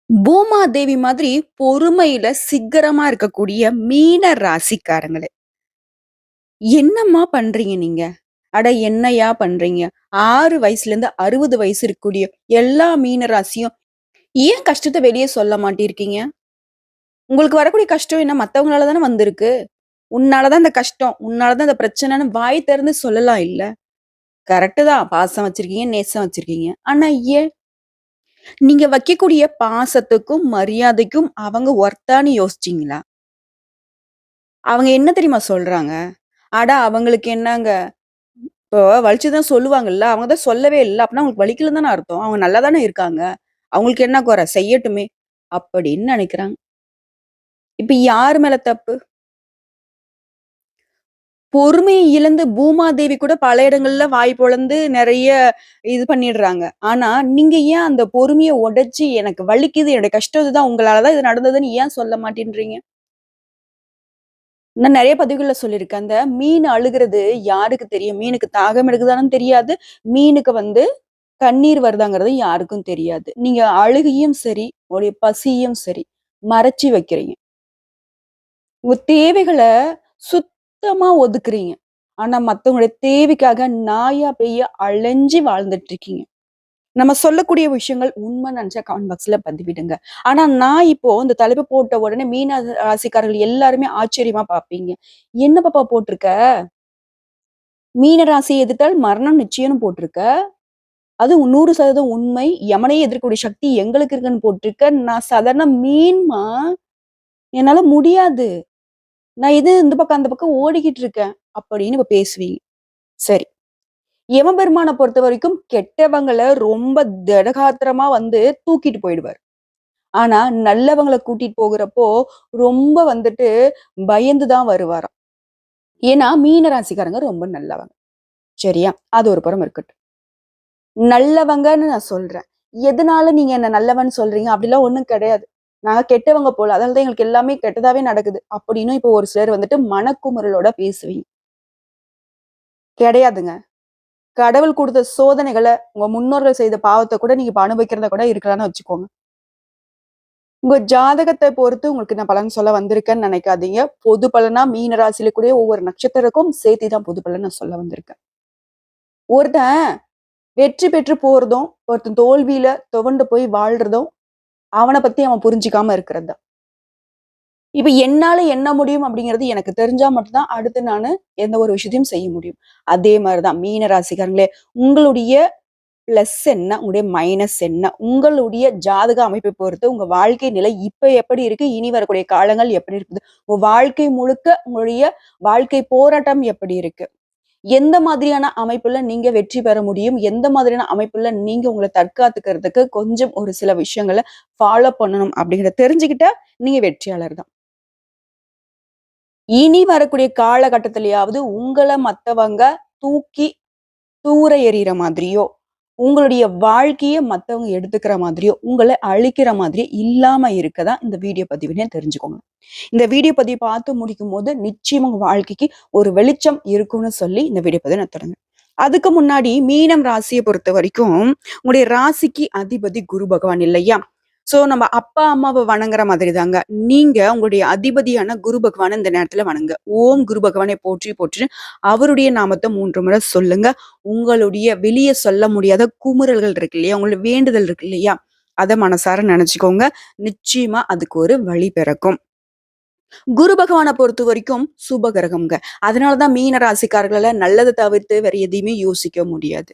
பூமாதேவி மாதிரி பொறுமையில சிக்கரமா இருக்கக்கூடிய மீன ராசிக்காரங்களே! என்னம்மா பண்றீங்க நீங்க? அட என்னய்யா பண்றீங்க? 6 வயசுலேருந்து 60 வயசு இருக்கக்கூடிய எல்லா மீன ராசியும் ஏன் கஷ்டத்த வெளிய சொல்ல மாட்டிருக்கீங்க? உங்களுக்கு வரக்கூடிய கஷ்டம் என்ன மத்தவங்களால தானே வந்திருக்கு. உன்னால தான் இந்த கஷ்டம், உன்னால தான் இந்த பிரச்சனைன்னு வாய் திறந்து சொல்லலாம் இல்ல? கரெக்ட்டு தான். பாசம் வச்சிருக்கீங்க, நேசம் வச்சிருக்கீங்க. ஆனா ஏன்? நீங்க வைக்கக்கூடிய பாசத்துக்கும், மரியாதைக்கும் அவங்க ஒர்த்தான்னு யோசிச்சீங்களா? அவங்க என்ன தெரியுமா சொல்றாங்க? அட அவங்களுக்கு என்னங்க, இப்போ வலிச்சு தான் சொல்லுவாங்கல்ல. அவங்க தான் சொல்லவே இல்ல. அப்பன்னா அவங்களுக்கு வலிக்கலன்னு தானே அர்த்தம். அவங்க நல்லா தானே இருக்காங்க. அவங்களுக்கு என்ன குறை? செய்யட்டுமே! அப்படின்னு நெனைக்கிறாங்க. இப்ப யார் மேல தப்பு? பொறுமைய இழந்து பூமாதேவி கூட பல இடங்கள்ல வாய் பொளந்து நெறைய இது பண்ணிடுறாங்க. ஆனா, நீங்க ஏன் அந்த பொறுமைய உடைச்சு எனக்கு வலிக்குது, என்னுடைய கஷ்டம் இதுதான், உங்களால தான் இது நடந்ததுன்னு ஏன் சொல்ல மாட்டேன்றீங்க? நான் நெறைய பதிவுகள்ல சொல்லியிருக்கேன். அந்த மீன் அழுகுறது யாருக்கு தெரியும்? மீனுக்கு தாகம் எடுக்குதான்னு தெரியாது. மீனுக்கு கண்ணீர் வருதாங்கிறது யாருக்கும் தெரியாது. நீங்க அழுகையும் சரி, உங்களுடைய பசியும் சரி, மறைச்சு வைக்கிறீங்க. உங்க தேவைகள சுத்தமா ஒதுக்குறீங்க. ஆனா மத்தவங்களுடைய தேவைக்காக நாயா, பேயா அலைஞ்சு வாழ்ந்துட்டு இருக்கீங்க. நம்ம சொல்லக்கூடிய விஷயங்கள் உண்மைன்னு நெனச்சா கமெண்ட் பாக்ஸ்ல பதிவிடுங்க. ஆனா நான் இப்போ இந்த தலைப்பு போட்ட உடனே மீன ராசிக்காரர்கள் எல்லாருமே ஆச்சரியமா பார்ப்பீங்க. "என்ன பாப்பா போட்டிருக்க? மீன ராசியை எதிர்த்தால் மரணம் நிச்சயம்னு போட்டிருக்க. அதுவும் 100% உண்மை. யமனையே எதிர்க்கக்கூடிய சக்தி எங்களுக்கு இருக்குன்னு போட்டிருக்க. நான் சாதாரண மீன்மா. என்னால முடியாது. நான் இந்த பக்கம், அந்த பக்கம் ஓடிக்கிட்டு இருக்கேன்." அப்படின்னு இப்ப பேசுவீங்க. சரி. யமபெருமான பொறுத்தவரைக்கும் கெட்டவங்கள ரொம்ப திடகாத்திரமா தூக்கிட்டு போயிடுவாரு. ஆனா, நல்லவங்கள கூட்டிட்டு போகுறப்போ, ரொம்ப பயந்து தான் வருவாராம். ஏன்னா, மீன ராசிக்காரங்க ரொம்ப நல்லவங்க. சரியா? அது ஒரு புறம் இருக்கட்டும். நல்லவங்கன்னு நான் சொல்றேன். எதனால நீங்க என்ன நல்லவன்னு சொல்றீங்க? அப்படிலாம் ஒண்ணும் கிடையாது. நாங்க கெட்டவங்க போல. அதனால தான் எங்களுக்கு எல்லாமே கெட்டதாவே நடக்குது. அப்படின்னு இப்போ ஒரு சிலர் மனக்குமுறலோட பேசுவீங்க. கிடையாதுங்க. கடவுள் குடுத்த சோதனைகள, உங்க முன்னோர்கள் செய்த பாவத்த கூட நீங்க இப்ப அனுபவிக்கிறதா கூட இருக்கலாம்னு வச்சுக்கோங்க. உங்க ஜாதகத்த பொறுத்து உங்களுக்கு நான் பலன் சொல்ல வந்திருக்கேன்னு நினைக்காதீங்க. பொது பலனா மீன ராசியில கூடிய ஒவ்வொரு நட்சத்திரக்கும் சேர்த்து தான் பொது பலன் நான் சொல்ல வந்திருக்கேன். ஒருத்தன் வெற்றி பெற்று போறதும், ஒருத்தன் தோல்வியில துவண்டு போய் வாழ்றதும், அவன பத்தி அவன் புரிஞ்சுக்காம இருக்கிறது தான். இப்ப என்னால என்ன முடியும் அப்படிங்கிறது எனக்கு தெரிஞ்சா மட்டும் தான் அடுத்து நானு எந்த ஒரு விஷயத்தையும் செய்ய முடியும். அதே மாரி தான் மீன ராசிக்காரங்களே, உங்களுடைய பிளஸ் என்ன? உங்களுடைய மைனஸ் என்ன? உங்களுடைய ஜாதக அமைப்பை பொறுத்து உங்க வாழ்க்கை நிலை இப்ப எப்படி இருக்கு? இனி வரக்கூடிய காலங்கள் எப்படி இருக்குது? உங்க வாழ்க்கை முழுக்க உங்களுடைய வாழ்க்கை போராட்டம் எப்படி இருக்கு? எந்த மாதிரியான அமைப்புல நீங்க வெற்றி பெற முடியும்? எந்த மாதிரியான அமைப்புல நீங்க உங்கள தற்காத்துக்கிறதுக்கு கொஞ்சம் ஒரு சில விஷயங்கள ஃபாலோ பண்ணணும் அப்படிங்கிறத தெரிஞ்சுக்கிட்டா, நீங்க வெற்றியாளர் தான். இனி வரக்கூடிய காலகட்டத்திலயாவது உங்கள மத்தவங்க தூக்கி தூர எறிகிற மாதிரியோ, உங்களுடைய வாழ்க்கைய மத்தவங்க எடுத்துக்கிற மாதிரியோ, உங்கள அழிக்கிற மாதிரியோ இல்லாம இருக்க தான் இந்த வீடியோ பதிவுன்னு தெரிஞ்சுக்கோங்க. இந்த வீடியோ பதிவு பார்த்து முடிக்கும்போது, நிச்சயமா உங்க வாழ்க்கைக்கு ஒரு வெளிச்சம் இருக்கும்னு சொல்லி இந்த வீடியோ பதிவ நான் தொடங்குறேன். அதுக்கு முன்னாடி மீனம் ராசிய பொறுத்தவரைக்கும், உங்களுடைய ராசிக்கு அதிபதி குரு பகவான் இல்லையா? சோ நம்ம அப்பா, அம்மாவ வணங்குற மாதிரி தாங்க. நீங்க உங்களுடைய அதிபதியான குரு பகவான இந்த நேரத்துல வணங்குங்க. ஓம் குரு பகவானை போற்றி போற்றி அவருடைய நாமத்த 3 முறை சொல்லுங்க. உங்களுடைய வெளிய சொல்ல முடியாத குமுறல்கள் இருக்கு இல்லையா? உங்களுடைய வேண்டுதல் இருக்கு இல்லையா? அத மனசார நெனச்சுக்கோங்க. நிச்சயமா அதுக்கு ஒரு வழி பிறக்கும். குரு பகவான பொறுத்தவரைக்கும் சுப கிரகம்ங்க. அதனால தான் மீன ராசிக்காரர்களால நல்லத தவிர்த்து வேற எதையுமே யோசிக்க முடியாது.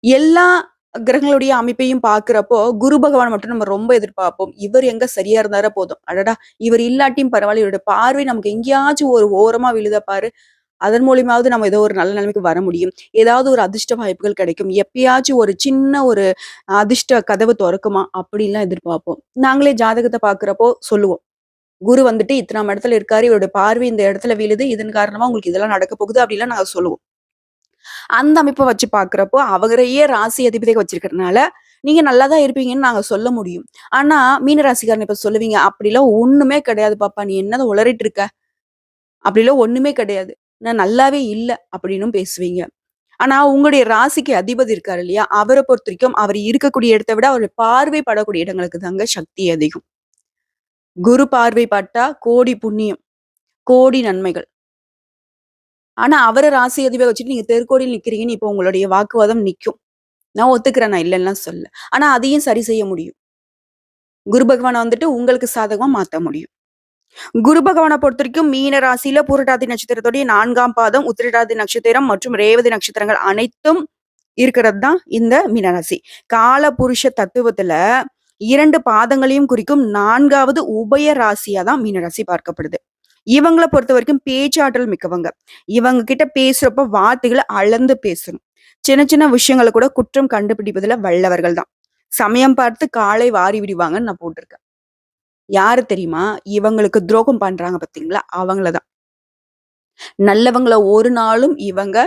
எல்லா கிரகங்களுடைய அமைப்பையும் பார்க்கிறப்போ, குரு பகவான் மட்டும் நம்ம ரொம்ப எதிர்பார்ப்போம். இவர் எங்க சரியா இருந்தாரா போதும். அடடா! இவர் இல்லாட்டியும் பரவால்ல. இவருடைய பார்வை நமக்கு எங்கேயாச்சும் ஒரு ஓரமா விழுதா பாரு. அதன் மூலியமாவது நம்ம ஏதோ ஒரு நல்ல நிலைமைக்கு வர முடியும். ஏதாவது ஒரு அதிர்ஷ்ட வாய்ப்புகள் கிடைக்கும். எப்பயாச்சும் ஒரு சின்ன ஒரு அதிர்ஷ்ட கதவு தொறக்குமா? அப்படின்லாம் எதிர்பார்ப்போம். நாங்களே ஜாதகத்த பார்க்கிறப்போ சொல்லுவோம். குரு இத்தனாம் இடத்துல இருக்காரு. இவருடைய பார்வை இந்த இடத்துல விழுது. இதன் காரணமா உங்களுக்கு இதெல்லாம் நடக்க போகுது. அப்படிலாம் நாங்க சொல்லுவோம். அந்த அமைப்ப வச்சு பார்க்கிறப்போ, அவரையே ராசி அதிபதியா வச்சிருக்கிறனால, நீங்க நல்லா தான் இருப்பீங்கன்னு நாங்க சொல்ல முடியும். ஆனா, மீன ராசிக்காரங்க இப்ப சொல்லுவீங்க, "அப்படிலாம் ஒண்ணுமே கிடையாது பாப்பா. நீ என்னத உளறிட்டு இருக்க? அப்படிலாம் ஒண்ணுமே கிடையாது. நான் நல்லாவே இல்ல." அப்படின்னும் பேசுவீங்க. ஆனா உங்களுடைய ராசிக்கு அதிபதி இருக்காரு இல்லையா? அவர பொறுத்தவரைக்கும் அவர் இருக்கக்கூடிய இடத்த விட அவருடைய பார்வை படக்கூடிய இடங்களுக்கு தாங்க சக்தி அதிகம். குரு பார்வை பட்டா கோடி புண்ணியம், கோடி நன்மைகள். ஆனா அவர ராசி அதிபதியா வச்சுட்டு நீங்க தெருக்கோடியில் நிக்கிறீங்கன்னு இப்போ உங்களுடைய வாக்குவாதம் நிக்கும். நான் ஒத்துக்கிறேன். நான் இல்லன்னுலாம் சொல்லல. ஆனா அதையும் சரி செய்ய முடியும். குரு பகவான வந்துட்டு உங்களுக்கு சாதகமா மாத்த முடியும். குரு பகவான பொறுத்தவரைக்கும் மீன ராசியில பூரட்டாதி நட்சத்திரத்துடைய 4ஆம் பாதம், உத்திரட்டாதி நட்சத்திரம் மற்றும் ரேவதி நட்சத்திரங்கள் அனைத்தும் இருக்கிறது தான் இந்த மீனராசி. கால புருஷ தத்துவத்துல 2 பாதங்களையும் குறிக்கும் 4வது உபய ராசியா தான் மீனராசி பார்க்கப்படுது. இவங்கள பொறுத்தவரைக்கும் பேச்சாற்றல் மிக்கவங்க. இவங்க கிட்ட பேசுறப்ப வார்த்தைகள அளந்து பேசணும். சின்ன சின்ன விஷயங்கள கூட குற்றம் கண்டுபிடிப்பதுல வல்லவர்கள் தான். சமயம் பார்த்து காலை வாரி விடுவாங்கன்னு நான் போட்டிருக்கேன். யாரு தெரியுமா? இவங்களுக்கு துரோகம் பண்றாங்க பார்த்தீங்களா? அவங்கள தான். நல்லவங்கள ஒரு நாளும் இவங்க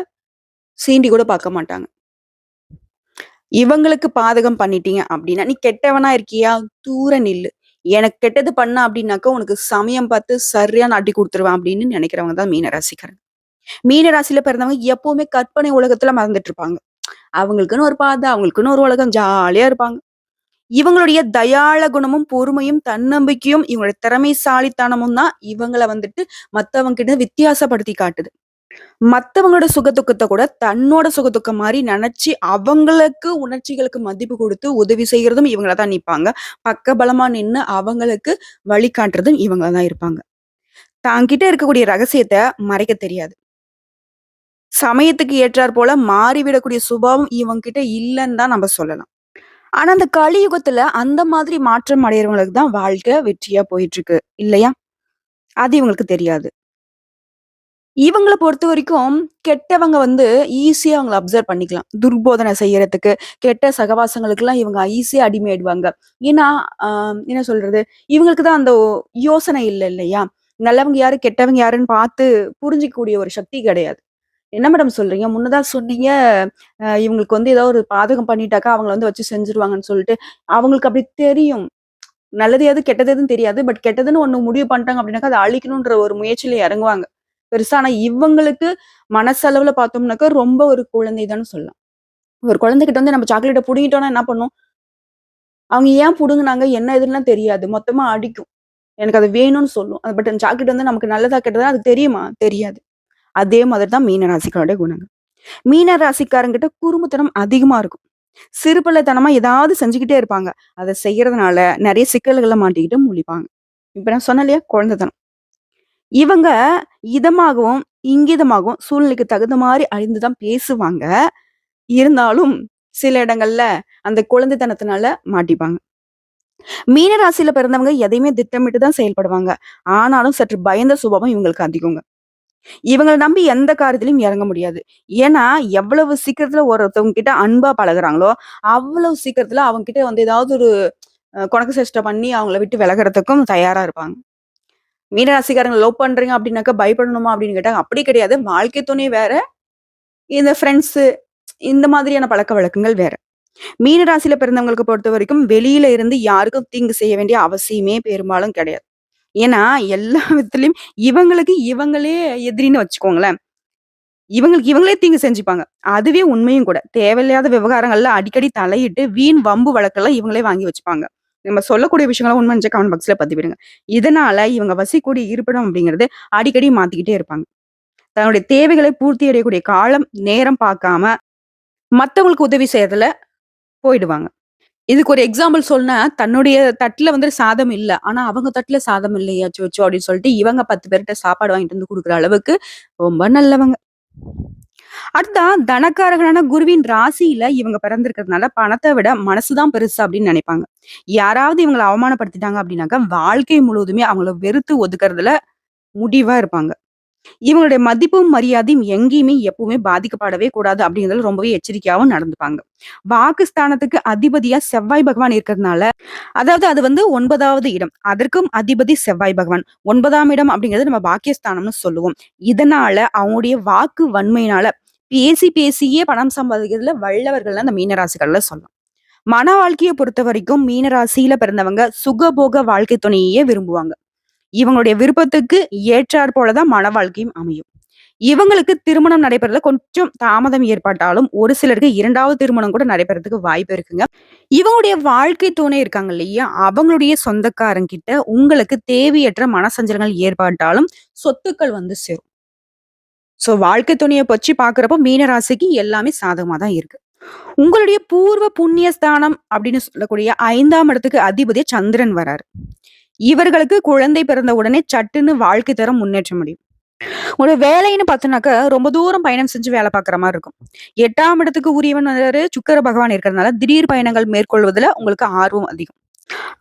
சீண்டி கூட பார்க்க மாட்டாங்க. இவங்களுக்கு பாதகம் பண்ணிட்டீங்க அப்படின்னா, "நீ கெட்டவனா இருக்கியா? தூர நில்லு. எனக்கு கெட்டது பண்ண அப்படின்னாக்கா, உனக்கு சமயம் பார்த்து சரியான அடி குடுத்துருவேன்" அப்படின்னு நெனைக்கிறவங்க தான் மீன ராசிக்காரங்க. மீன ராசியில பிறந்தவங்க எப்பவுமே கற்பனை உலகத்துல மறந்துட்டு இருப்பாங்க. அவங்களுக்குன்னு ஒரு பாதை, அவங்களுக்குன்னு ஒரு உலகம் ஜாலியா இருப்பாங்க. இவங்களுடைய தயாள குணமும், பொறுமையும், தன்னம்பிக்கையும், இவங்களுடைய திறமைசாலித்தனமும் தான் இவங்கள வந்துட்டு மத்தவங்க கிட்ட வித்தியாசப்படுத்தி காட்டுது. மத்தவங்களோட சுக துக்கத்த கூட தன்னோட சுக துக்கம் மாரி நெனச்சு, அவங்களுக்கு உணர்ச்சிகளுக்கு மதிப்பு குடுத்து உதவி செய்யறதும் இவங்களா தான் நிப்பாங்க. பக்கபலமா நின்னு அவங்களுக்கு வழிகாட்டுறதும் இவங்களா தான் இருப்பாங்க. தாங்கிட்ட இருக்கக்கூடிய ரகசியத்த மறைக்க தெரியாது. சமயத்துக்கு ஏற்றார் போல மாறிவிடக்கூடிய சுபாவம் இவங்ககிட்ட இல்லன்னு தான் நம்ம சொல்லலாம். ஆனா, அந்த கலியுகத்துல அந்த மாதிரி மாற்றம் அடையறவங்களுக்கு தான் வாழ்க்கை வெற்றியா போயிட்டு இருக்கு. இல்லையா? அது இவங்களுக்கு தெரியாது. இவங்கள பொறுத்தவரைக்கும் கெட்டவங்க வந்து ஈஸியா அவங்கள அப்சர்வ் பண்ணிக்கலாம். துர்போதனை செய்யறதுக்கு, கெட்ட சகவாசங்களுக்கெல்லாம் இவங்க ஈஸியா அடிமையாயிடுவாங்க. ஏன்னா, அ என்ன சொல்றது? இவங்களுக்கு தான் அந்த யோசனை இல்ல இல்லையா? நல்லவங்க யாரு, கெட்டவங்க யாருன்னு பார்த்து புரிஞ்சுக்கக்கூடிய ஒரு சக்தி கிடையாது. என்ன மேடம் சொல்றீங்க? முன்னதா சொன்னீங்க, இவங்களுக்கு வந்து ஏதாவது ஒரு பாதகம் பண்ணிட்டாக்கா, அவங்கள வந்து வச்சு செஞ்சுருவாங்கன்னு சொல்லிட்டு. அவங்களுக்கு அப்படி தெரியும். நல்லது எது, கெட்டது எதுன்னு தெரியாது. பட் கெட்டதுன்னு ஒண்ணு முடிவு பண்ணிட்டாங்க அப்படின்னாக்கா, அத அழிக்கணுன்ற ஒரு முயற்சியில இறங்குவாங்க. பெருசா. ஆனா இவங்களுக்கு மனசளவுல பார்த்தோம்னாக்கா, ரொம்ப ஒரு குழந்தை தான்னு சொல்லலாம். ஒரு குழந்தைகிட்ட வந்து நம்ம சாக்லேட்ட புடுங்கிட்டோம்னா என்ன பண்ணும்? அவங்க ஏன் புடுங்குனாங்க? என்ன ஏதுன்னுலாம் தெரியாது. மொத்தமா அடிக்கும். எனக்கு அது வேணும்னு சொல்லும். பட் அந்த சாக்லேட் வந்து நமக்கு நல்லதா, கெட்டதா அது தெரியுமா? தெரியாது. அதே மாதிரி தான் மீன ராசிக்காரோட குணங்கள். மீன ராசிக்காரங்கிட்ட குறும்புத்தனம் அதிகமா இருக்கும். சிறுபிள்ளைத்தனமா ஏதாவது செஞ்சுக்கிட்டே இருப்பாங்க. அத செய்யறதுனால நெறைய சிக்கல்கள்ல மாட்டிக்கிட்டு முழிப்பாங்க. இப்ப நான் சொன்னேன் இல்லையா? குழந்தைத்தனம். இவங்க இதமாகவும், இங்கிதமாகவும் சூழ்நிலைக்கு தகுந்த மாரி அறிந்து தான் பேசுவாங்க. இருந்தாலும் சில இடங்கள்ல அந்த குழந்தைத்தனத்தினால மாட்டிப்பாங்க. மீன ராசியில பிறந்தவங்க எதையுமே திட்டமிட்டு தான் செயல்படுவாங்க. ஆனாலும் சற்று பயந்த சுபாவம் இவங்களுக்கு அதிகங்க. இவங்கள நம்பி எந்த காரியத்திலயும் இறங்க முடியாது. ஏன்னா, எவ்வளவு சீக்கிரத்துல ஒருத்தவங்க கிட்ட அன்பா பழகுறாங்களோ, அவ்வளவு சீக்கிரத்துல அவங்க கிட்ட வந்து ஏதாவது ஒரு கொணக்கு சேஷ்டை பண்ணி அவங்கள விட்டு விலகுறதுக்கும் தயாரா இருப்பாங்க. மீனராசிக்காரங்க லவ் பண்றீங்க அப்படின்னாக்கா பயப்படணுமா அப்படின்னு கேட்டா, அப்படி கிடையாது. வாழ்க்கை துணை வேற, இந்த ஃப்ரெண்ட்ஸு இந்த மாதிரியான பழக்கவழக்கங்கள் வேற. மீன ராசியில பிறந்தவங்களுக்கு பொறுத்தவரைக்கும் வெளியில இருந்து யாருக்கும் தீங்கு செய்ய வேண்டிய அவசியமே பெரும்பாலும் கிடையாது. ஏன்னா, எல்லா விதத்திலயும் இவங்களுக்கு இவங்களே எதிரின்னு வச்சுக்கோங்களேன். இவங்களுக்கு இவங்களே தீங்கு செஞ்சுப்பாங்க. அதுவே உண்மையும் கூட. தேவையில்லாத விவகாரங்கள்ல அடிக்கடி தலையிட்டு வீண் வம்பு வழக்கெல்லாம் இவங்களே வாங்கி வச்சுப்பாங்க. நம்ம சொல்லக்கூடிய விஷயங்கள உண்மைன்னு இருந்துச்சா கமெண்ட் பாக்ஸ்ல பதிவிடுங்க. இதனால இவங்க வசிக்கக்கூடிய இருப்பிடம் அப்படிங்கிறது அடிக்கடி மாத்திக்கிட்டே இருப்பாங்க. தன்னுடைய தேவைகளை பூர்த்தி அடையக்கூடிய காலம், நேரம் பார்க்காம மத்தவங்களுக்கு உதவி செய்யறதுல போயிடுவாங்க. இதுக்கு ஒரு எக்ஸாம்பிள் சொன்னா, தன்னுடைய தட்டுல வந்து சாதம் இல்ல. ஆனா அவங்க தட்டுல சாதம் இல்லையே அச்சச்சோ! அப்படின்னு சொல்லிட்டு இவங்க 10 பேர்ட்ட சாப்பாடு வாங்கிட்டு வந்து குடுக்குற அளவுக்கு ரொம்ப நல்லவங்க. அடுத்தா தனக்காரகனான குருவின் ராசியில இவங்க பிறந்திருக்கிறதுனால பணத்த விட மனசு தான் பெருசு அப்படின்னு நினைப்பாங்க. யாராவது இவங்கள அவமானப்படுத்திட்டாங்க அப்படின்னாக்கா, வாழ்க்கை முழுவதுமே அவங்கள வெறுத்து ஒதுக்குறதுல முடிவா இருப்பாங்க. இவங்களுடைய மதிப்பும், மரியாதையும் எங்கேயுமே எப்பவுமே பாதிக்கப்படவே கூடாது அப்படிங்கிறதுல ரொம்பவே எச்சரிக்கையாவும் நடந்துப்பாங்க. வாக்குஸ்தானத்துக்கு அதிபதியா செவ்வாய் பகவான் இருக்கிறதுனால, அதாவது அது வந்து 9வது இடம். அதற்கும் அதிபதி செவ்வாய் பகவான். 9ஆம் இடம் அப்படிங்கிறது நம்ம பாக்கியஸ்தானம்னு சொல்லுவோம். இதனால அவங்களுடைய வாக்கு வன்மையினால பேசி பேசியே பணம் சம்பாதிக்கிறதுல வல்லவர்கள்லாம் அந்த மீனராசிகள்ல சொல்லலாம். மன வாழ்க்கைய பொறுத்தவரைக்கும் மீனராசியில பிறந்தவங்க சுகபோக வாழ்க்கை துணையையே விரும்புவாங்க. இவங்களுடைய விருப்பத்துக்கு ஏற்றார் போல தான் மன வாழ்க்கையும் அமையும். இவங்களுக்கு திருமணம் நடைபெறதுல கொஞ்சம் தாமதம் ஏற்பட்டாலும், ஒரு சிலருக்கு 2வது திருமணம் கூட நடைபெறதுக்கு வாய்ப்பு இருக்குங்க. இவங்களுடைய வாழ்க்கை துணை இருக்காங்க இல்லையா? அவங்களுடைய சொந்தக்காரங்கிட்ட உங்களுக்கு தேவையற்ற மனசஞ்சலங்கள் ஏற்பட்டாலும், சொத்துக்கள் வந்து சேரும். வாழ்க்கை துணைய வச்சு பார்க்கிறப்போ மீன ராசிக்கு எல்லாமே சாதகமா தான் இருக்கு. உங்களுடைய பூர்வ புண்ணிய ஸ்தானம் அப்படின்னு சொல்லக்கூடிய 5ஆம் இடத்துக்கு அதிபதி சந்திரன் வராரு. இவர்களுக்கு குழந்தை பிறந்த உடனே சட்டுன்னு வாழ்க்கை தரம் முன்னேற்ற முடியும். ஒரு வேலைன்னு பார்த்தோம்னாக்க, ரொம்ப தூரம் பயணம் செஞ்சு வேலை பார்க்குற மாரி இருக்கும். 8ஆம் இடத்துக்கு உரியவன் வராரு, சுக்கிர பகவான் இருக்கிறதுனால, திடீர் பயணங்கள் மேற்கொள்வதுல உங்களுக்கு ஆர்வம் அதிகம்.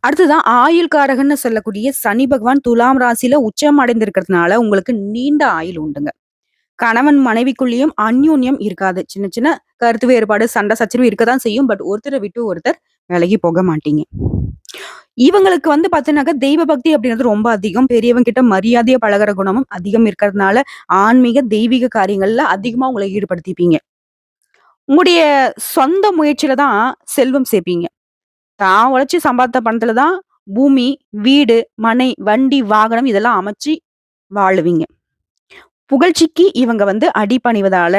அடுத்ததான் ஆயுள்காரகன்னு சொல்லக்கூடிய சனி பகவான் துலாம் ராசியில உச்சம் அடைந்திருக்கிறதுனால, உங்களுக்கு நீண்ட ஆயுள் உண்டுங்க. கணவன் மனைவிக்குள்ளேயும் அந்யோன்யம் இருக்காது. சின்ன சின்ன கருத்து வேறுபாடு, சண்டை சச்சரவு இருக்கத்தான் செய்யும். பட் ஒருத்தர விட்டு ஒருத்தர் விலகி போக மாட்டீங்க. இவங்களுக்கு வந்து பார்த்தீங்கன்னாக்கா, தெய்வ பக்தி அப்படின்றது ரொம்ப அதிகம். பெரியவங்க கிட்ட மரியாதையா பழகுற குணமும் அதிகம் இருக்கிறதுனால, ஆன்மீக, தெய்வீக காரியங்கள்ல அதிகமா உங்கள ஈடுபடுத்திப்பீங்க. உங்களுடைய சொந்த முயற்சியில தான் செல்வம் சேர்ப்பீங்க. தான் உழைச்சு சம்பாதித்த பணத்துல தான் பூமி, வீடு, மனை, வண்டி, வாகனம் இதெல்லாம் அமைச்சு வாழுவீங்க. புகழ்ச்சிக்கு இவங்க வந்து அடிபணிவதால,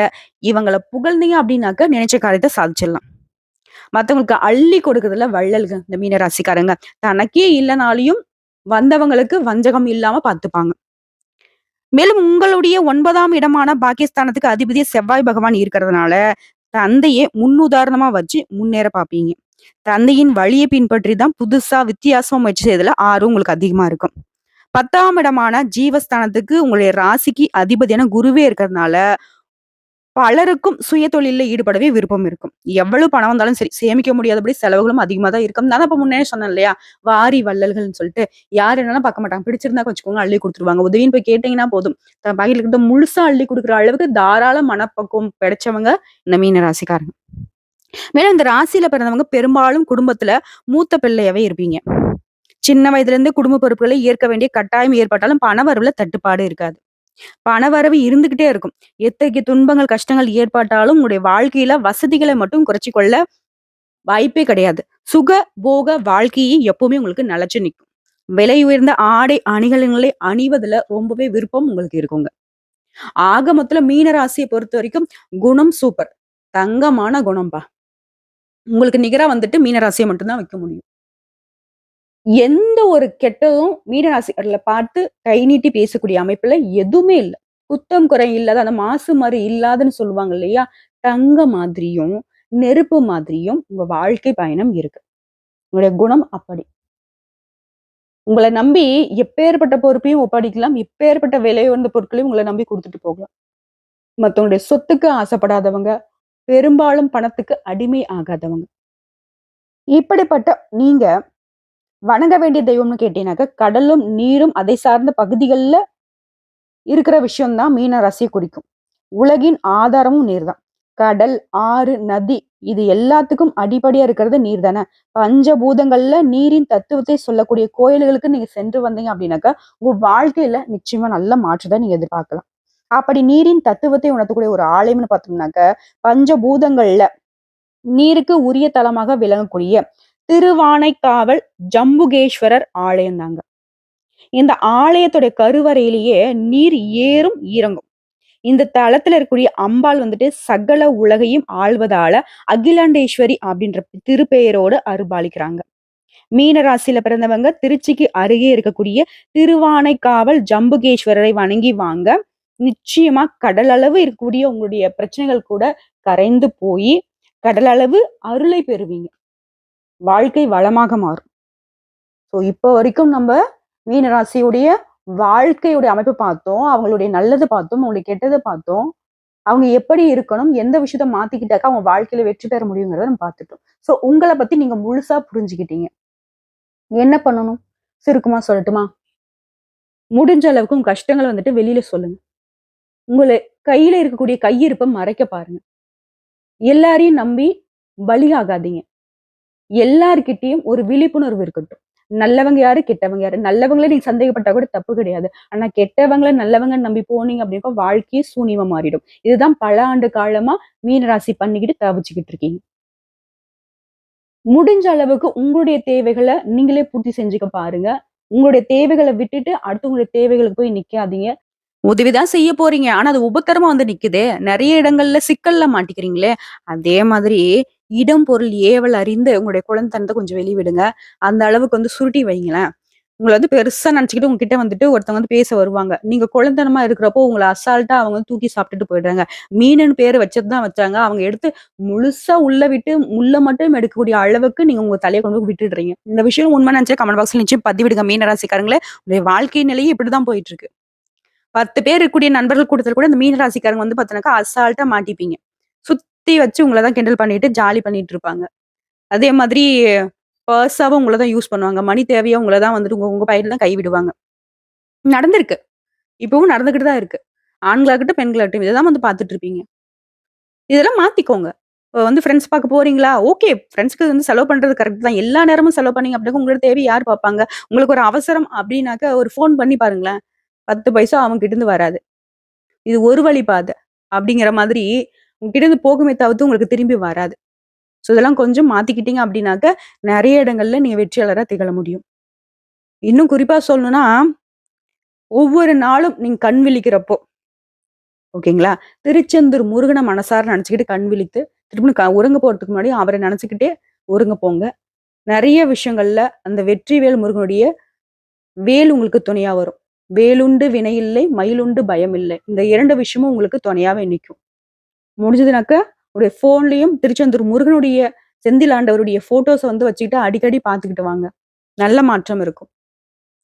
இவங்கள புகழ்ந்தீங்க அப்படின்னாக்க, நினைச்ச காரியத்த சாதிச்சிடலாம். மத்தவங்களுக்கு அள்ளி கொடுக்குறதுல வள்ளல்ங்க இந்த மீன ராசிக்காரங்க. தனக்கே இல்லனாலியும் வந்தவங்களுக்கு வஞ்சகம் இல்லாம பார்த்துப்பாங்க. மேலும் உங்களுடைய 9ஆம் இடமான பாகிஸ்தானத்துக்கு அதிபதி செவ்வாய் பகவான் இருக்கிறதுனால, தந்தையே முன்னுதாரணமா வச்சு முன்னேற பார்ப்பீங்க. தந்தையின் வழியை பின்பற்றி தான் புதுசா வித்தியாசமா முயற்சி செய்ததுல ஆர்வம் உங்களுக்கு அதிகமா இருக்கும். 10ஆம் இடமான ஜீவஸ்தானத்துக்கு உங்களுடைய ராசிக்கு அதிபதியான குருவே இருக்கிறதுனால, பலருக்கும் சுயதொழில்ல ஈடுபடவே விருப்பம் இருக்கும். எவ்வளவு பணம் வந்தாலும் சரி, சேமிக்க முடியாதபடி செலவுகளும் அதிகமா தான் இருக்கும். நான் தான் இப்ப முன்னே சொன்னேன் இல்லையா? வாரி வள்ளல்கள்ன்னு சொல்லிட்டு. யார் என்னலாம் பார்க்க மாட்டாங்க. பிடிச்சிருந்தா வச்சுக்கோங்க, அள்ளி குடுத்துருவாங்க. உதவின்னு போய் கேட்டீங்கன்னா போதும். தன் பாக்கெட்ல இருக்கிறத முழுசா அள்ளி குடுக்குற அளவுக்கு தாராள மனப்பக்குவம் படைச்சவங்க இந்த மீன ராசிக்காரங்க. மேலும் இந்த ராசியில பிறந்தவங்க பெரும்பாலும் குடும்பத்துல மூத்த பிள்ளையாவே இருப்பீங்க. சின்ன வயதுல இருந்து குடும்ப பொறுப்புகளை ஏற்க வேண்டிய கட்டாயம் ஏற்பட்டாலும் பணவரவுல தட்டுப்பாடு இருக்காது. பணவரவு இருந்துகிட்டே இருக்கும். எத்தகைய துன்பங்கள், கஷ்டங்கள் ஏற்பட்டாலும் உங்களுடைய வாழ்க்கையில வசதிகளை மட்டும் குறைச்சுக் கொள்ள வாய்ப்பே கிடையாது. சுக, போக வாழ்க்கையே எப்பவுமே உங்களுக்கு நிலைச்சு நிக்கும். விலை உயர்ந்த ஆடை, அணிகலன்களை அணிவதுல ரொம்பவே விருப்பம் உங்களுக்கு இருக்குங்க. ஆக மொத்தல மீன ராசிய பொறுத்தவரைக்கும் குணம் சூப்பர். தங்கமான குணம்பா. உங்களுக்கு நிகரா வந்துட்டு மீன ராசிய மட்டும் தான் வைக்க முடியும். எந்த ஒரு கெட்டதும் மீனராசிக்காரர்ல பார்த்து கை நீட்டி பேசக்கூடிய அமைப்புல எதுவுமே இல்ல. குத்தம், குறை இல்லாத அந்த மாசு மாரி இல்லாதன்னு சொல்லுவாங்க இல்லையா? தங்க மாதிரியும், நெருப்பு மாதிரியும் உங்க வாழ்க்கை பயணம் இருக்கு. உங்களுடைய குணம் அப்படி. உங்கள நம்பி எப்பேர்ப்பட்ட பொறுப்பையும் ஒப்படைக்கலாம். எப்பேர்ப்பட்ட விலை உயர்ந்த பொருட்களையும் உங்கள நம்பி குடுத்துட்டு போகலாம். மத்தவங்களுடைய சொத்துக்கு ஆசைப்படாதவங்க, பெரும்பாலும் பணத்துக்கு அடிமை ஆகாதவங்க. இப்படிப்பட்ட நீங்க வணங்க வேண்டிய தெய்வம்னு கேட்டீங்கன்னாக்க, கடலும், நீரும் அதை சார்ந்த பகுதிகள்ல இருக்கிற விஷயம் தான் மீன ராசிய குறிக்கும். உலகின் ஆதாரமும் நீர் தான். கடல், ஆறு, நதி இது எல்லாத்துக்கும் அடிப்படையா இருக்கிறது நீர் தானே. பஞ்சபூதங்கள்ல நீரின் தத்துவத்தை சொல்லக்கூடிய கோயில்களுக்கு நீங்க சென்று வந்தீங்க அப்படின்னாக்கா, உங்க வாழ்க்கையில நிச்சயமா நல்ல மாற்றத்த நீங்க எதிர்பார்க்கலாம். அப்படி நீரின் தத்துவத்தை உணர்த்தக்கூடிய ஒரு ஆலயம்னு பார்த்தோம்னாக்க, பஞ்சபூதங்கள்ல நீருக்கு உரிய தலமாக விளங்கக்கூடிய திருவானைக்காவல் ஜம்புகேஸ்வரர் ஆலயம் தாங்க. இந்த ஆலயத்துடைய கருவறையிலேயே நீர் ஏறும், இறங்கும். இந்த தலத்துல இருக்கக்கூடிய அம்பாள் வந்துட்டு சகல உலகையும் ஆள்வதால அகிலாண்டேஸ்வரி அப்படின்ற திருப்பெயரோடு அருள்பாலிக்கிறாங்க. மீன ராசியில பிறந்தவங்க திருச்சிக்கு அருகே இருக்கக்கூடிய திருவானைக்காவல் ஜம்புகேஸ்வரரை வணங்கி வாங்க. நிச்சயமா கடலளவு இருக்கக்கூடிய உங்களுடைய பிரச்சனைகள் கூட கரைந்து போய் கடலளவு அருளை பெறுவீங்க. வாழ்க்கை வளமாக மாறும். இப்போ வரைக்கும் நம்ம மீன ராசியுடைய வாழ்க்கையுடைய அமைப்பு பார்த்தோம். அவங்களுடைய நல்லது பார்த்தோம். அவங்களுடைய கெட்டத பார்த்தோம். அவங்க எப்படி இருக்கணும்? எந்த விஷயத்த மாத்திக்கிட்டாக்கா அவங்க வாழ்க்கையில வெற்றி பெற முடியுங்கிறத நம்ம பார்த்துட்டோம். உங்கள பத்தி நீங்க முழுசா புரிஞ்சுக்கிட்டீங்க. என்ன பண்ணணும்? சுருக்கமா சொல்லட்டுமா? முடிஞ்ச அளவுக்கு உங்க கஷ்டங்கள வந்துட்டு வெளியில சொல்லுங்க. உங்கள கையில இருக்கக்கூடிய கையிருப்ப மறைக்க பாருங்க. எல்லாரையும் நம்பி பலியாகாதீங்க. எல்லார்கிட்டயும் ஒரு விழிப்புணர்வு இருக்கட்டும். நல்லவங்க யாரு? கெட்டவங்க யாரு? நல்லவங்கள நீங்க சந்தேகப்பட்டா கூட தப்பு கிடையாது. ஆனா கெட்டவங்கள நல்லவங்கன்னு நம்பி போனீங்க அப்படின்னா வாழ்க்கையே சூனியமா மாறிடும். இதுதான் பல ஆண்டு காலமா மீனராசி பண்ணிக்கிட்டு தவிச்சுக்கிட்டு இருக்கீங்க. முடிஞ்ச அளவுக்கு உங்களுடைய தேவைகள நீங்களே பூர்த்தி செஞ்சுக்க பாருங்க. உங்களுடைய தேவைகள விட்டுட்டு அடுத்தவங்களுடைய தேவைகளுக்கு போய் நிக்காதீங்க. உதவி தான் செய்ய போறீங்க. ஆனா அது உபத்திரமா வந்து நிக்குதே! நெறைய இடங்கள்ல சிக்கல்ல மாட்டிக்கிறீங்களே! அதே மாதிரி இடம், பொருள், ஏவல் அறிந்து உங்களுடைய குழந்தைத்தனத்த கொஞ்சம் வெளிய விடுங்க. அந்த அளவுக்கு வந்து சுருட்டி வைங்களேன். உங்கள வந்து பெருசா நெனச்சுக்கிட்டு உங்ககிட்ட வந்துட்டு ஒருத்தவங்க வந்து பேச வருவாங்க. நீங்க குழந்தனமா இருக்கிறப்போ உங்கள அசால்ட்டா அவங்க வந்து தூக்கி சாப்பிட்டுட்டு போயிடுறாங்க. மீனுன்னு பேரு வச்சது தான் வச்சாங்க. அவங்க எடுத்து முழுசா உள்ள விட்டு முள்ள மட்டும் எடுக்கக்கூடிய அளவுக்கு நீங்க உங்க தலைய கொண்டு போய் விட்டுடுறீங்க. இந்த விஷயம் உண்மை நெனச்சா கமெண்ட் பாக்ஸ்ல நிச்சயம் பதிவிடுங்க மீன ராசிக்காரங்களே. உங்களுடைய வாழ்க்கை நிலையே இப்படிதான் போயிட்டு இருக்கு. 10 பேர் இருக்கக்கூடிய நண்பர்கள் கூட்டத்துல கூட இந்த மீன ராசிக்காரங்க வந்து பார்த்தீங்கன்னாக்கா, அசால்ட்டா மாட்டிப்பீங்க. சுத்தி வச்சு உங்கள தான் கிண்டல் பண்ணிட்டு, ஜாலி பண்ணிட்டு இருப்பாங்க. அதே மாதிரி பெர்ஸாவும் உங்கள தான் யூஸ் பண்ணுவாங்க. மணி தேவையா உங்கள தான் வந்துட்டு உங்க உங்க பையில தான் கை விடுவாங்க. நடந்திருக்கு. இப்பவும் நடந்துகிட்டு தான் இருக்கு. ஆண்களாகட்டும், பெண்களாகட்டும் இத தான் வந்து பார்த்துட்டு இருப்பீங்க. இதெல்லாம் மாத்திக்கோங்க. இப்ப வந்து ஃப்ரெண்ட்ஸ் பார்க்க போறீங்களா? ஓகே. ஃப்ரெண்ட்ஸ்க்கு வந்து செலவு பண்றது கரெக்ட் தான். எல்லா நேரமும் செலவு பண்ணீங்க அப்படின்னா, உங்களோட தேவைய யார் பார்ப்பாங்க? உங்களுக்கு ஒரு அவசரம் அப்படின்னாக்க ஒரு ஃபோன் பண்ணி பாருங்களேன். 10 பைசா அவங்ககிட்ட இருந்து வராது. இது ஒரு வழி பாத. அப்படிங்கிற மாதிரி உங்ககிட்ட இருந்து போகுமே தவிர்த்து உங்களுக்கு திரும்பி வராது. ஸோ இதெல்லாம் கொஞ்சம் மாத்திக்கிட்டீங்க அப்படின்னாக்க, நெறைய இடங்கள்ல நீங்க வெற்றியாளரா திகழ முடியும். இன்னும் குறிப்பா சொல்லணும்னா, ஒவ்வொரு நாளும் நீங்க கண் விழிக்கிறப்போ, ஓகேங்களா? திருச்செந்தூர் முருகன மனசார நெனச்சுக்கிட்டு கண் விழித்து, திரும்ப உறங்க போறதுக்கு முன்னாடி அவர நெனச்சுக்கிட்டே உறங்க போங்க. நெறைய விஷயங்கள்ல அந்த வெற்றிவேல் முருகனுடைய வேல் உங்களுக்கு துணையா வரும். "வேலுண்டு வினையில்லை, மயிலுண்டு பயமில்லை." இந்த 2 விஷயமும் உங்களுக்கு துணையாவே நிக்கும். முடிஞ்சதுனாக்க, உங்களுடைய ஃபோன்லயும் திருச்செந்தூர் முருகனுடைய செந்தில் ஆண்டவருடைய ஃபோட்டோஸ வந்து வச்சுக்கிட்டு அடிக்கடி பார்த்துக்கிட்டு வாங்க. நல்ல மாற்றம் இருக்கும்.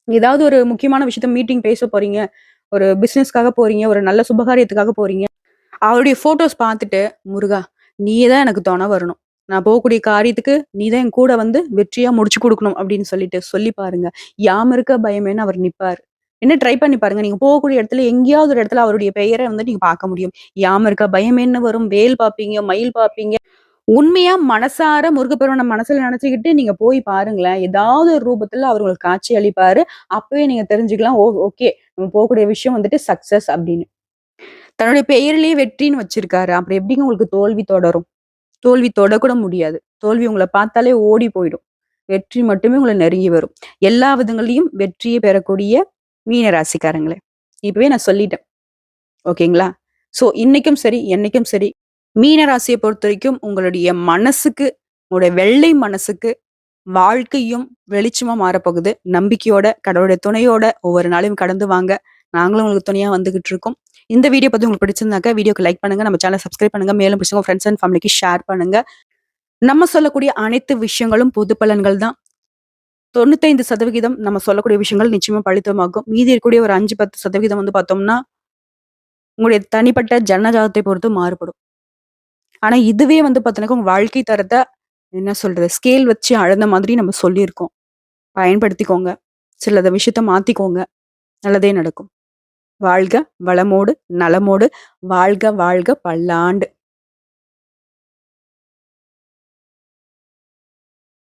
ஏதாவது ஒரு முக்கியமான விஷயத்த மீட்டிங் பேச போறீங்க, ஒரு பிசினஸ்க்காக போறீங்க, ஒரு நல்ல சுபகாரியத்துக்காக போறீங்க. அவருடைய ஃபோட்டோஸ் பார்த்துட்டு, "முருகா, நீ தான் எனக்கு தொண வரணும். நான் போகக்கூடிய காரியத்துக்கு நீ தான் என் கூட வந்து வெற்றியா முடிச்சு குடுக்கணும்." அப்படின்னு சொல்லிட்டு சொல்லி பாருங்க. யாம் இருக்க பயமேன்னு அவர் நிப்பாரு. என்ன ட்ரை பண்ணி பாருங்க. நீங்க போகக்கூடிய இடத்துல எங்கேயாவது ஒரு இடத்துல அவருடைய பெயர வந்து நீங்க பார்க்க முடியும். யாம் இருக்க பயமேன்னு வரும். வேல் பார்ப்பீங்க, மயில் பார்ப்பீங்க. உண்மையா மனசார முருகப்பெருமான மனசுல நெனச்சுக்கிட்டு நீங்க போய் பாருங்களேன். ஏதாவது ஒரு ரூபத்துல அவர் உங்களுக்கு காட்சி அளிப்பாரு. அப்பவே நீங்க தெரிஞ்சுக்கலாம். ஓ! ஓகே. நம்ம போகக்கூடிய விஷயம் வந்துட்டு சக்சஸ் அப்படின்னு. தன்னுடைய பெயரிலேயே வெற்றின்னு வச்சிருக்காரு. அப்புறம் எப்படிங்க உங்களுக்கு தோல்வி தொடரும்? தோல்வி தொடக்கூட முடியாது. தோல்வி உங்கள பார்த்தாலே ஓடி போயிடும். வெற்றி மட்டுமே உங்கள நெருங்கி வரும். எல்லா விதங்கள்லயும் வெற்றிய பெறக்கூடிய மீன ராசிக்காரங்களே. இப்பவே நான் சொல்லிட்டேன். ஓகேங்களா? ஸோ இன்னைக்கும் சரி, என்னைக்கும் சரி, மீன ராசிய பொறுத்தவரைக்கும் உங்களுடைய மனசுக்கு, உங்களுடைய வெள்ளை மனசுக்கு வாழ்க்கையும் வெளிச்சமா மாறப்போகுது. நம்பிக்கையோட, கடவுளுடைய துணையோட ஒவ்வொரு நாளையும் கடந்து வாங்க. நாங்களும் உங்களுக்கு துணையா வந்துகிட்டு இருக்கோம். இந்த வீடியோ பத்தி உங்களுக்கு பிடிச்சிருந்தாக்க வீடியோக்கு லைக் பண்ணுங்க. நம்ம சேனல சப்ஸ்கிரைப் பண்ணுங்க. மேலும் பிடிச்சவங்க ஃப்ரெண்ட்ஸ் அண்ட் ஃபேமிலிக்கு ஷேர் பண்ணுங்க. நம்ம சொல்லக்கூடிய அனைத்து விஷயங்களும் பொது பலன்கள் தான். 95% நம்ம சொல்லக்கூடிய விஷயங்கள் நிச்சயமா பலிதமாகும். மீதி இருக்கக்கூடிய ஒரு 5, 10% வந்து பார்த்தோம்னா, உங்களுடைய தனிப்பட்ட ஜனஜாதகத்தை பொறுத்து மாறுபடும். ஆனா இதுவே வந்து பார்த்தீங்கன்னா, உங்க வாழ்க்கை தரத்த என்ன சொல்றது? ஸ்கேல் வச்சு அளந்த மாதிரி நம்ம சொல்லியிருக்கோம். பயன்படுத்திக்கோங்க. சிலத விஷயத்த மாத்திக்கோங்க. நல்லதே நடக்கும். வாழ்க வளமோடு, நலமோடு, வாழ்க வாழ்க பல்லாண்டு.